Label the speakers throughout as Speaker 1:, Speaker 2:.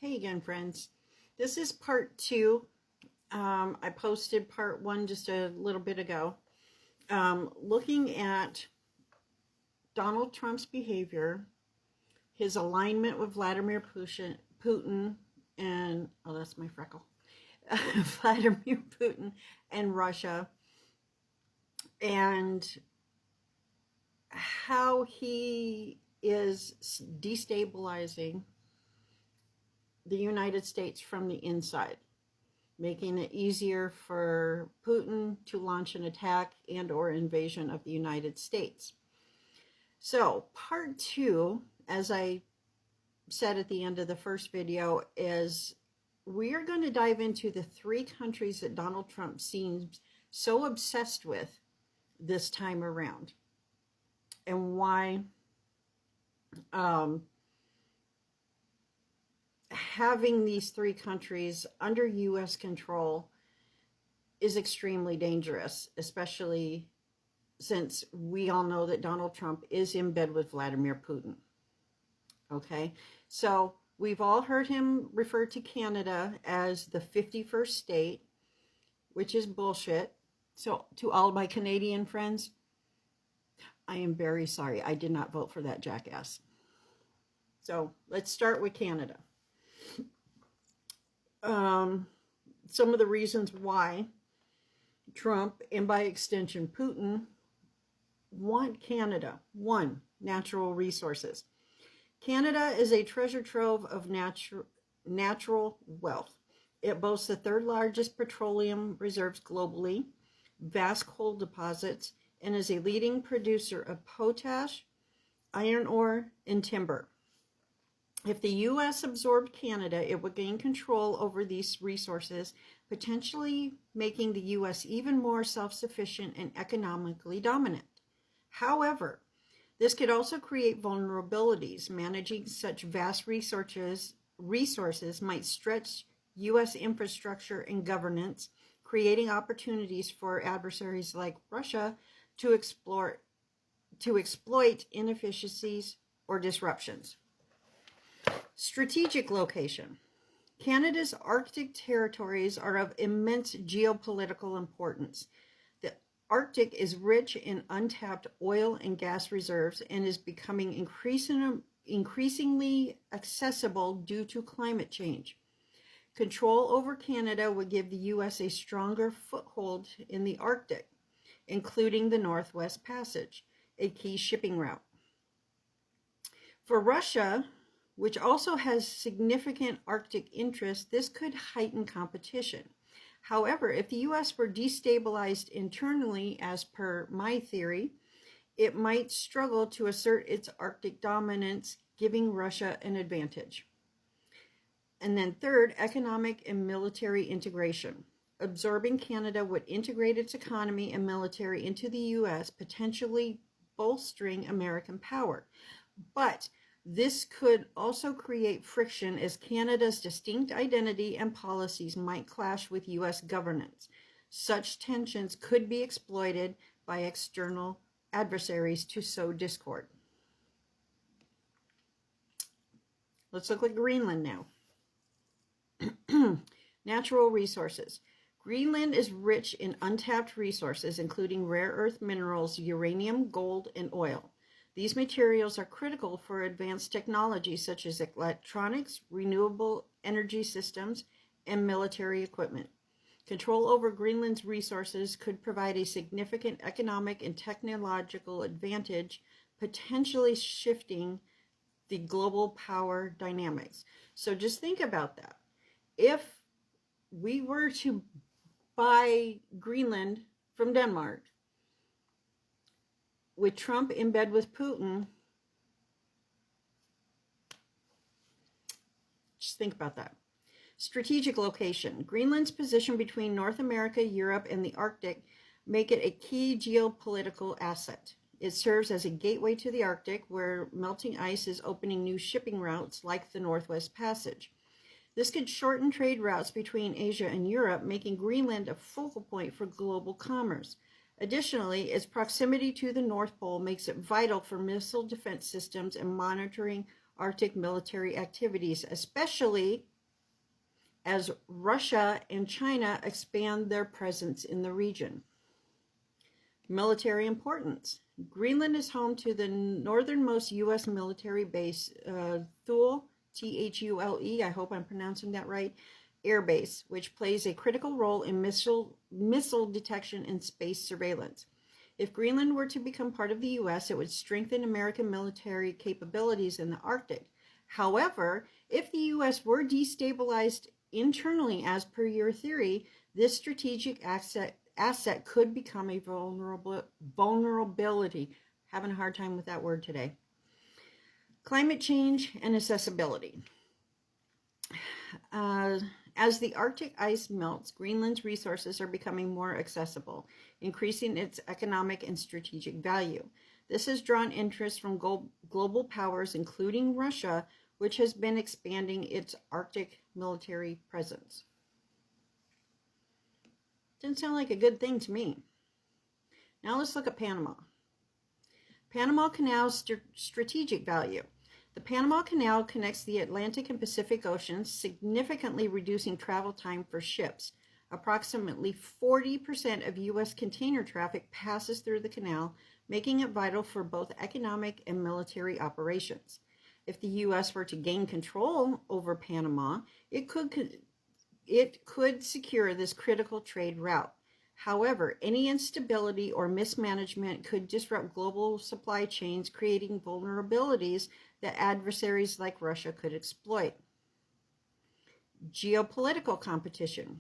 Speaker 1: Hey again, friends. This is part two. I posted part one just a little bit ago. Looking at Donald Trump's behavior, his alignment with Vladimir Putin and, oh, that's my freckle, Vladimir Putin and Russia, and how he is destabilizing the United States from the inside, making it easier for Putin to launch an attack and or invasion of the United States. So part two, as I said at the end of the first video, is we are going to dive into the three countries that Donald Trump seems so obsessed with this time around, and why having these three countries under U.S. control is extremely dangerous, especially since we all know that Donald Trump is in bed with Vladimir Putin. Okay, so we've all heard him refer to Canada as the 51st state, which is bullshit. So to all of my Canadian friends, I am very sorry. I did not vote for that jackass. So let's start with Canada. Some of the reasons why Trump, and by extension Putin, want Canada. One, natural resources. Canada is a treasure trove of natural wealth. It boasts the third largest petroleum reserves globally, vast coal deposits, and is a leading producer of potash, iron ore, and timber. If the U.S. absorbed Canada, it would gain control over these resources, potentially making the U.S. even more self-sufficient and economically dominant. However, this could also create vulnerabilities. Managing such vast resources might stretch U.S. infrastructure and governance, creating opportunities for adversaries like Russia to exploit inefficiencies or disruptions. Strategic location. Canada's Arctic territories are of immense geopolitical importance. The Arctic is rich in untapped oil and gas reserves and is becoming increasingly accessible due to climate change. Control over Canada would give the U.S. a stronger foothold in the Arctic, including the Northwest Passage, a key shipping route. For Russia, which also has significant Arctic interests, this could heighten competition. However, if the U.S. were destabilized internally, as per my theory, it might struggle to assert its Arctic dominance, giving Russia an advantage. And then third, economic and military integration. Absorbing Canada would integrate its economy and military into the U.S., potentially bolstering American power. But this could also create friction, as Canada's distinct identity and policies might clash with U.S. governance. Such tensions could be exploited by external adversaries to sow discord. Let's look at Greenland now. Natural resources. Greenland is rich in untapped resources, including rare earth minerals, uranium, gold, and oil. These materials are critical for advanced technologies such as electronics, renewable energy systems, and military equipment. Control over Greenland's resources could provide a significant economic and technological advantage, potentially shifting the global power dynamics. So just think about that. If we were to buy Greenland from Denmark, with Trump in bed with Putin, just think about that. Strategic location. Greenland's position between North America, Europe, and the Arctic make it a key geopolitical asset. It serves as a gateway to the Arctic, where melting ice is opening new shipping routes like the Northwest Passage. This could shorten trade routes between Asia and Europe, making Greenland a focal point for global commerce. Additionally, its proximity to the North Pole makes it vital for missile defense systems and monitoring Arctic military activities, especially as Russia and China expand their presence in the region. Military importance. Greenland is home to the northernmost U.S. military base, Thule, Thule, I hope I'm pronouncing that right, Air Base, which plays a critical role in missile detection and space surveillance. If Greenland were to become part of the U.S., it would strengthen American military capabilities in the Arctic. However, if the U.S. were destabilized internally, as per your theory, this strategic asset could become a vulnerability. Having a hard time with that word today. Climate change and accessibility. As the Arctic ice melts, Greenland's resources are becoming more accessible, increasing its economic and strategic value. This has drawn interest from global powers, including Russia, which has been expanding its Arctic military presence. Didn't sound like a good thing to me. Now let's look at Panama. Panama Canal's strategic value. The Panama Canal connects the Atlantic and Pacific Oceans, significantly reducing travel time for ships. Approximately 40% of U.S. container traffic passes through the canal, making it vital for both economic and military operations. If the U.S. were to gain control over Panama, it could secure this critical trade route. However, any instability or mismanagement could disrupt global supply chains, creating vulnerabilities that adversaries like Russia could exploit. Geopolitical competition.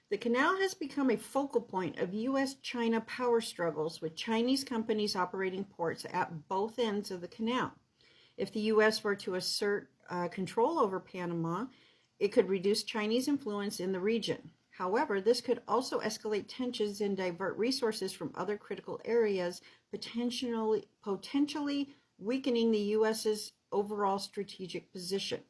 Speaker 1: The canal has become a focal point of U.S.-China power struggles, with Chinese companies operating ports at both ends of the canal. If the U.S. were to assert control over Panama, it could reduce Chinese influence in the region. However, this could also escalate tensions and divert resources from other critical areas, potentially weakening the U.S.'s overall strategic position.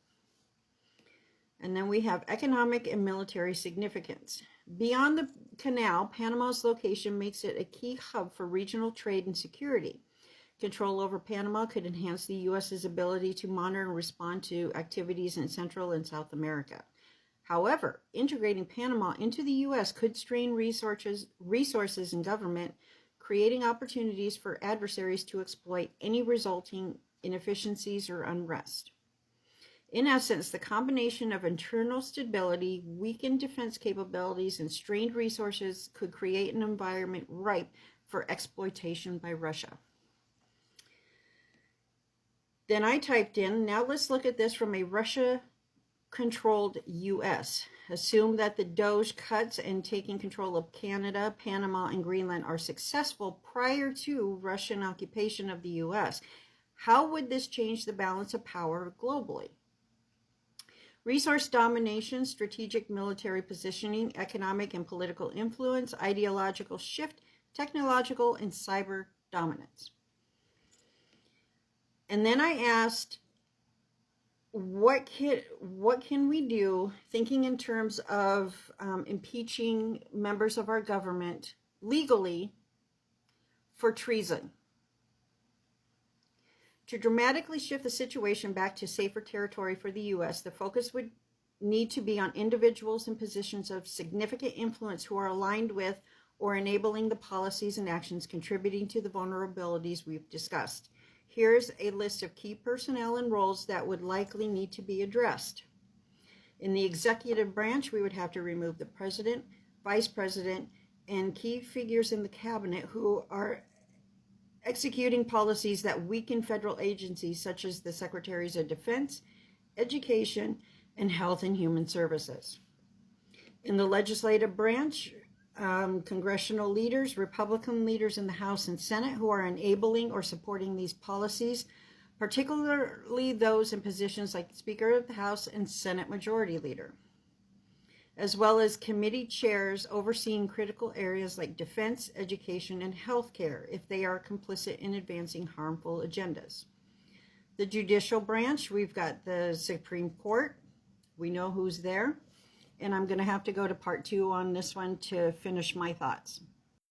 Speaker 1: And then we have economic and military significance. Beyond the canal, Panama's location makes it a key hub for regional trade and security. Control over Panama could enhance the U.S.'s ability to monitor and respond to activities in Central and South America. However, integrating Panama into the U.S. could strain resources and government, creating opportunities for adversaries to exploit any resulting inefficiencies or unrest. In essence, the combination of internal stability, weakened defense capabilities, and strained resources could create an environment ripe for exploitation by Russia. Then I typed in, now let's look at this from a Russia-controlled U.S. Assume that the DOGE cuts and taking control of Canada, Panama, and Greenland are successful prior to Russian occupation of the U.S. How would this change the balance of power globally? Resource domination, strategic military positioning, economic and political influence, ideological shift, technological and cyber dominance. And then I asked, what can we do, thinking in terms of impeaching members of our government legally for treason? To dramatically shift the situation back to safer territory for the U.S., the focus would need to be on individuals in positions of significant influence who are aligned with or enabling the policies and actions contributing to the vulnerabilities we've discussed. Here's a list of key personnel and roles that would likely need to be addressed. In the executive branch, we would have to remove the president, vice president, and key figures in the cabinet who are executing policies that weaken federal agencies such as the Secretaries of Defense, Education, and Health and Human Services. In the legislative branch, congressional leaders, Republican leaders in the House and Senate who are enabling or supporting these policies, particularly those in positions like Speaker of the House and Senate Majority Leader, as well as committee chairs overseeing critical areas like defense, education, and healthcare if they are complicit in advancing harmful agendas. The judicial branch, we've got the Supreme Court. We know who's there. And I'm going to have to go to part 2 on this one to finish my thoughts.